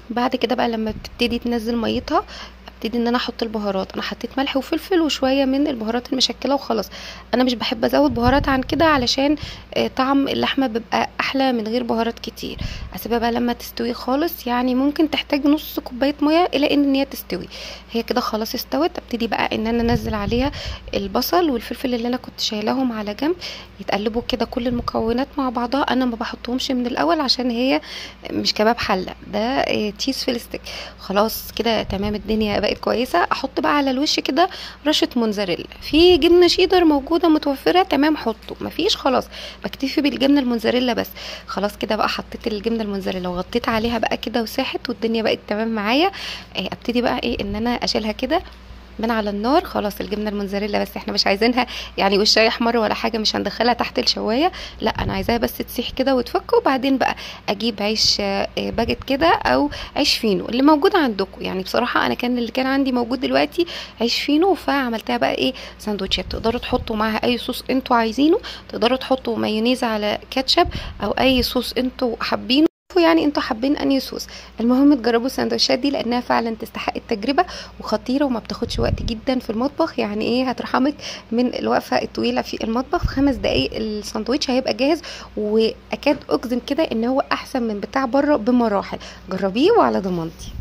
بعد كده بقى لما بتبتدي تنزل ميتها، ابتدي ان انا احط البهارات. انا حطيت ملح وفلفل وشويه من البهارات المشكله وخلاص. انا مش بحب ازود بهارات عن كده علشان طعم اللحمه بيبقى احلى من غير بهارات كتير. اسيبها بقى لما تستوي خالص، يعني ممكن تحتاج نص كوبايه ميه الى ان هي تستوي. هي كده خلاص استوت. ابتدي بقى ان انا انزل عليها البصل والفلفل اللي انا كنت شايلاهم على جنب، يتقلبوا كده كل المكونات مع بعضها. انا ما بحطهمش من الاول عشان هي مش كباب حله، ده تشيز فيلستيك. خلاص كده تمام، الدنيا بقت كويسه. احط بقى على الوش كده رشه موتزاريلا. في جبنه شيدر موجوده متوفره تمام، حطه. مفيش خلاص بكتفي بالجبنه الموتزاريلا بس. خلاص كده بقى حطيت الجبنه الموتزاريلا وغطيت عليها بقى كده وساحت والدنيا بقت تمام معايا. ابتدي بقى ايه ان انا اشيلها كده من على النار. خلاص الجبنه الموتزاريلا بس احنا مش عايزينها يعني وشها يحمر ولا حاجه، مش هندخلها تحت الشوايه، لا انا عايزاها بس تسيح كده وتفك. وبعدين بقى اجيب عيش باجت كده او عيش فينو اللي موجود عندكم. يعني بصراحه انا كان اللي كان عندي موجود دلوقتي عيش فينو، فعملتها بقى ايه سندوتشات. تقدروا تحطوا معاها اي صوص انتوا عايزينه، تقدروا تحطوا مايونيز على كاتشب او اي صوص انتوا حابينه. يعني انتوا حابين انهي صوص. المهم تجربوا السندوتشات دي لانها فعلا تستحق التجربه وخطيره وما بتاخدش وقت جدا في المطبخ. يعني ايه هترحمك من الوقفه الطويله في المطبخ. في 5 دقايق الساندوتش هيبقى جاهز، واكاد اجزم كده ان هو احسن من بتاع بره بمراحل. جربيه وعلى ضمانتي.